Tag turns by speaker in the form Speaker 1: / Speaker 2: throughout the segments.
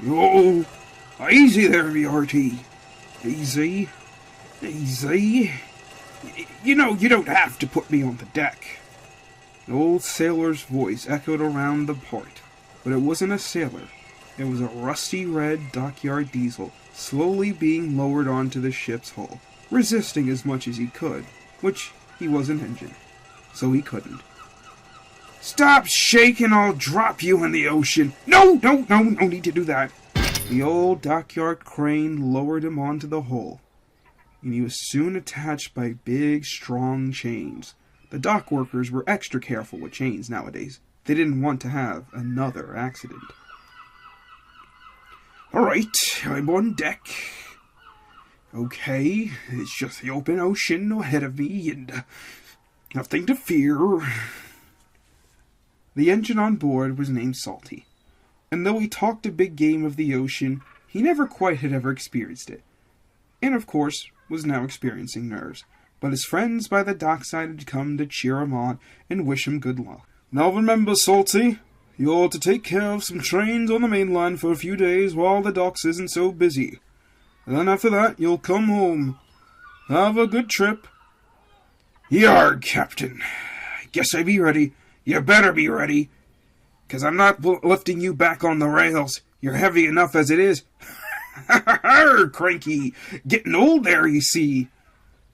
Speaker 1: Oh, easy there, VRT. Easy. Easy. You know, you don't have to put me on the deck. The old sailor's voice echoed around the port, but it wasn't a sailor. It was a rusty red dockyard diesel slowly being lowered onto the ship's hull, resisting as much as he could, which he was an engine, so he couldn't. Stop shaking, I'll drop you in the ocean. No need to do that. The old dockyard crane lowered him onto the hull, and he was soon attached by big, strong chains. The dock workers were extra careful with chains nowadays. They didn't want to have another accident. Alright, I'm on deck. Okay, it's just the open ocean ahead of me, and nothing to fear. The engine on board was named Salty, and though he talked a big game of the ocean, he never quite had ever experienced it, and of course was now experiencing nerves. But his friends by the dockside had come to cheer him on and wish him good luck. Now remember, Salty, you're to take care of some trains on the main line for a few days while the docks isn't so busy. And then after that, you'll come home. Have a good trip. Yarg, Captain. I guess I be ready. You better be ready, 'cause I'm not lifting you back on the rails. You're heavy enough as it is. Cranky. Getting old there, you see.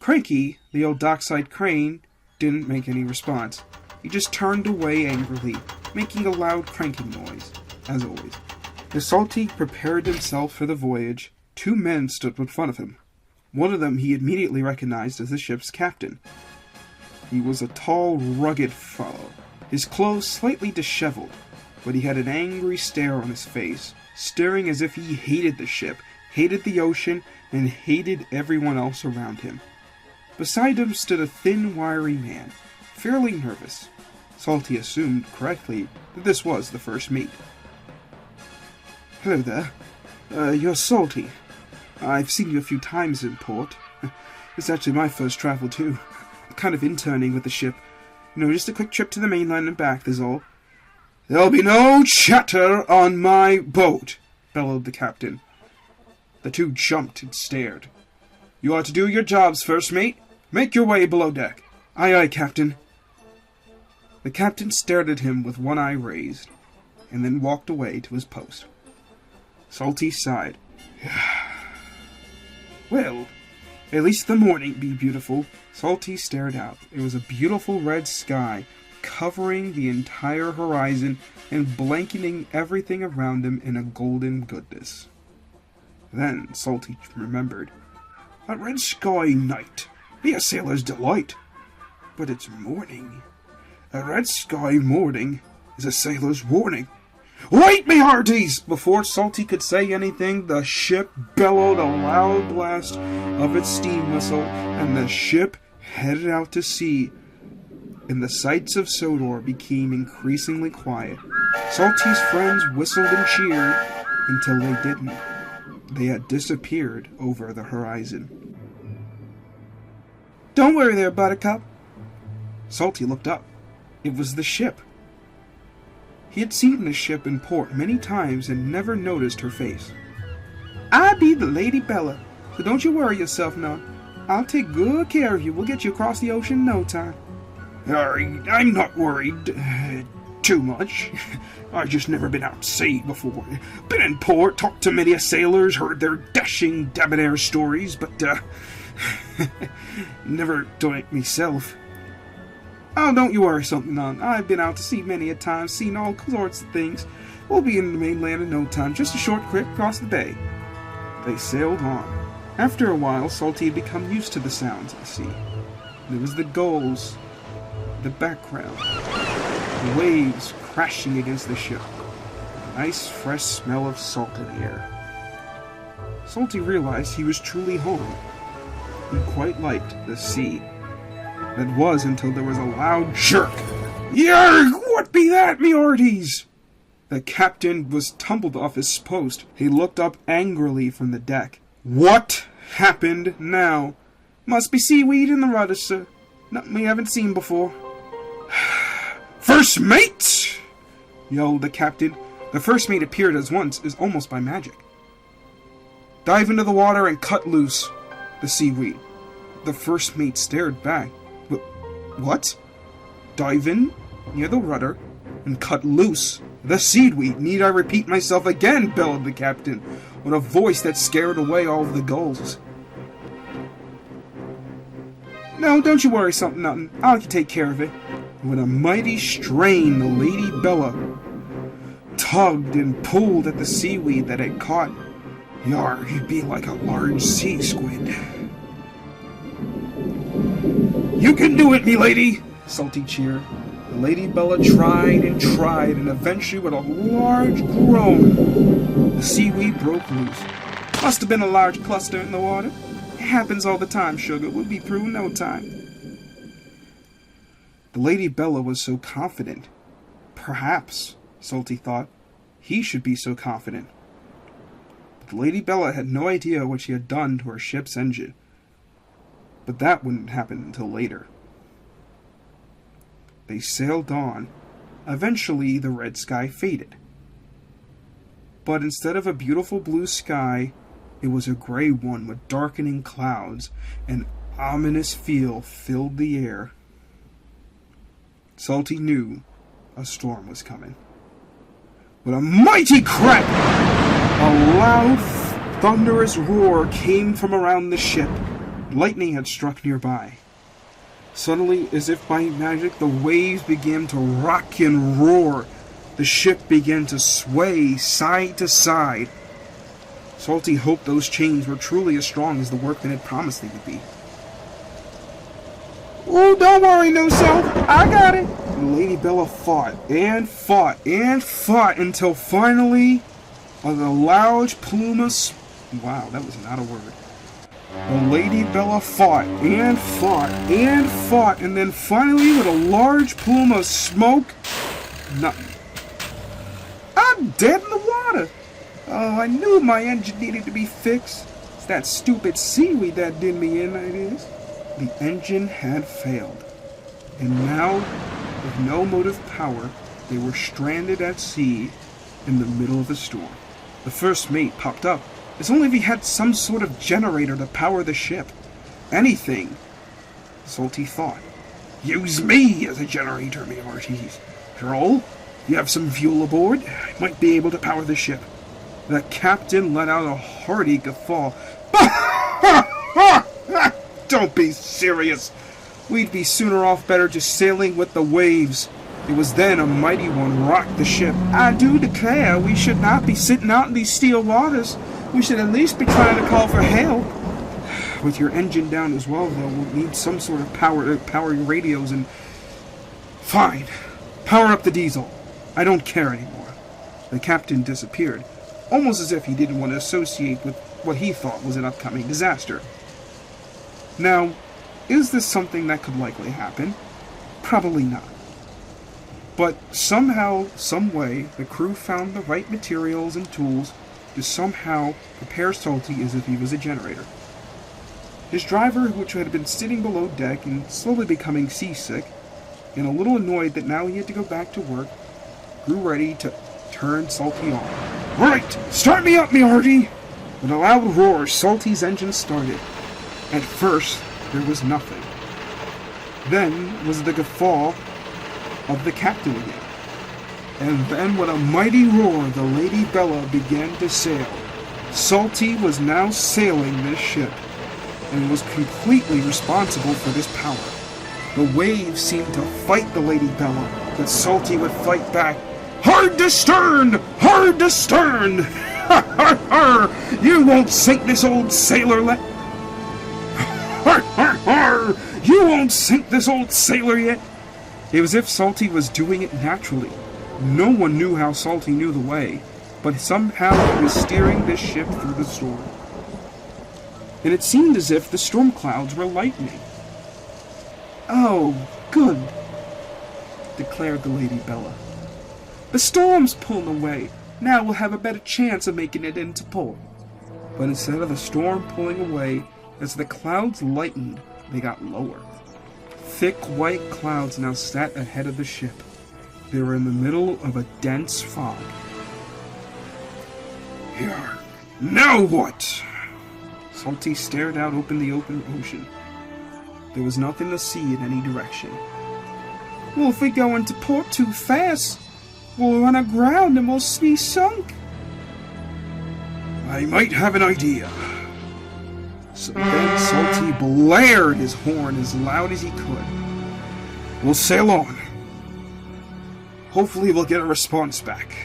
Speaker 1: Cranky, the old dockside crane, didn't make any response. He just turned away angrily, making a loud cranking noise, as always. As Salty prepared himself for the voyage, two men stood in front of him. One of them he immediately recognized as the ship's captain. He was a tall, rugged fellow, his clothes slightly disheveled, but he had an angry stare on his face, staring as if he hated the ship, hated the ocean, and hated everyone else around him. Beside him stood a thin, wiry man, fairly nervous. Salty assumed correctly that this was the first mate. Hello there. You're Salty. I've seen you a few times in port. It's actually my first travel too. I'm kind of interning with the ship. You know, just a quick trip to the mainland and back, that's all. There'll be no chatter on my boat, bellowed the captain. The two jumped and stared. You are to do your jobs first, mate. Make your way below deck. Aye, aye, Captain. The captain stared at him with one eye raised, and then walked away to his post. Salty sighed. Well, at least the morning be beautiful. Salty stared out. It was a beautiful red sky, covering the entire horizon and blanketing everything around him in a golden goodness. Then Salty remembered. A red sky night be a sailor's delight, but it's morning. A red sky morning is a sailor's warning. Wait, me hearties! Before Salty could say anything, the ship bellowed a loud blast of its steam whistle, and the ship headed out to sea, and the sights of Sodor became increasingly quiet. Salty's friends whistled and cheered until they didn't. They had disappeared over the horizon. Don't worry there, Buttercup. Salty looked up. It was the ship. He had seen the ship in port many times and never noticed her face. I be the Lady Bella, so don't you worry yourself none. I'll take good care of you. We'll get you across the ocean in no time. I'm not worried too much. I've just never been out to sea before. Been in port, talked to many sailors, heard their dashing, debonair stories, but never done it myself. Oh, don't you worry something on. I've been out to sea many a time, seen all sorts of things. We'll be in the mainland in no time, just a short trip across the bay. They sailed on. After a while, Salty had become used to the sounds of the sea. There was the gulls, the background, the waves crashing against the ship, a nice fresh smell of salt in the air. Salty realized he was truly home. He quite liked the sea. That was until there was a loud jerk. Yarg! What be that, me hearties? The captain was tumbled off his post. He looked up angrily from the deck. What happened now? Must be seaweed in the rudder, sir. Nothing we haven't seen before. First mate! Yelled the captain. The first mate appeared as once, as almost by magic. Dive into the water and cut loose the seaweed. The first mate stared back. What? Dive in near the rudder and cut loose the seaweed. Need I repeat myself again? Bellowed the captain, with a voice that scared away all of the gulls. No, don't you worry, nothing. I'll take care of it. With a mighty strain, the Lady Bella tugged and pulled at the seaweed that had caught. Yar, he'd be like a large sea squid. You can do it, me lady! Salty cheered. The Lady Bella tried, and eventually, with a large groan, the seaweed broke loose. Must have been a large cluster in the water. It happens all the time, sugar. We'll be through in no time. The Lady Bella was so confident. Perhaps, Salty thought, he should be so confident. But the Lady Bella had no idea what she had done to her ship's engine. But that wouldn't happen until later. They sailed on. Eventually, the red sky faded. But instead of a beautiful blue sky, it was a gray one with darkening clouds. An ominous feel filled the air. Salty knew a storm was coming. With a mighty crack, a loud, thunderous roar came from around the ship. Lightning had struck nearby. Suddenly, as if by magic, the waves began to rock and roar. The ship began to sway side to side. Salty hoped those chains were truly as strong as the workmen had promised they would be. Oh, don't worry, no self. I got it. And Lady Bella fought and fought and fought until finally, a loud plume of... Wow, that was not a word. The Lady Bella fought and fought and fought, and then finally, with a large plume of smoke, nothing. I'm dead in the water. Oh, I knew my engine needed to be fixed. It's that stupid seaweed that did me in, it is. The engine had failed, and now, with no motive power, they were stranded at sea in the middle of a storm. The first mate popped up. It's only if he had some sort of generator to power the ship. Anything, Salty thought. Use me as a generator, me hearties. Droll, you have some fuel aboard? I might be able to power the ship. The captain let out a hearty guffaw. Don't be serious. We'd be sooner off better just sailing with the waves. It was then a mighty one rocked the ship. I do declare we should not be sitting out in these still waters. We should at least be trying to call for help. With your engine down as well, though, we'll need some sort of power to power your radios and... Fine. Power up the diesel. I don't care anymore. The captain disappeared, almost as if he didn't want to associate with what he thought was an upcoming disaster. Now, is this something that could likely happen? Probably not. But somehow, some way, the crew found the right materials and tools to somehow prepare Salty as if he was a generator. His driver, which had been sitting below deck and slowly becoming seasick, and a little annoyed that now he had to go back to work, grew ready to turn Salty on. Right, start me up, me hearty! With a loud roar, Salty's engine started. At first, there was nothing. Then was the guffaw of the captain again. And then, with a mighty roar, the Lady Bella began to sail. Salty was now sailing this ship, and was completely responsible for this power. The waves seemed to fight the Lady Bella, but Salty would fight back. Hard to stern! Hard to stern! Ha ha ha! You won't sink this old sailor Har har har! You won't sink this old sailor yet! It was as if Salty was doing it naturally. No one knew how Salty knew the way, but somehow he was steering this ship through the storm. And it seemed as if the storm clouds were lightening. Oh, good, declared the Lady Bella. The storm's pulling away. Now we'll have a better chance of making it into port. But instead of the storm pulling away, as the clouds lightened, they got lower. Thick white clouds now sat ahead of the ship. They were in the middle of a dense fog. here. Now what? Salty stared out over the open ocean. There was nothing to see in any direction. Well, if we go into port too fast, we'll run aground and we'll be sunk. I might have an idea. So then Salty blared his horn as loud as he could. We'll sail on. Hopefully we'll get a response back.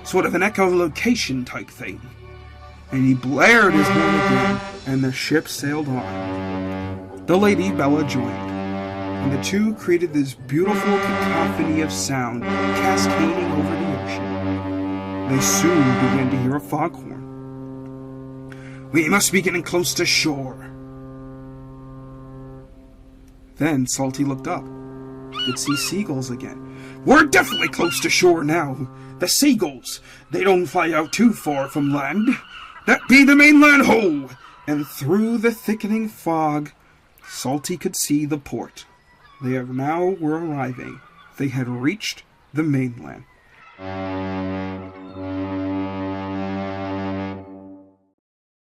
Speaker 1: Sort of an echolocation type thing. And he blared his horn again, and the ship sailed on. The Lady Bella joined, and the two created this beautiful cacophony of sound cascading over the ocean. They soon began to hear a foghorn. We must be getting close to shore. Then Salty looked up. He could see seagulls again. We're definitely close to shore now. The seagulls, they don't fly out too far from land. That be the mainland ho! And through the thickening fog, Salty could see the port. They now were arriving. They had reached the mainland.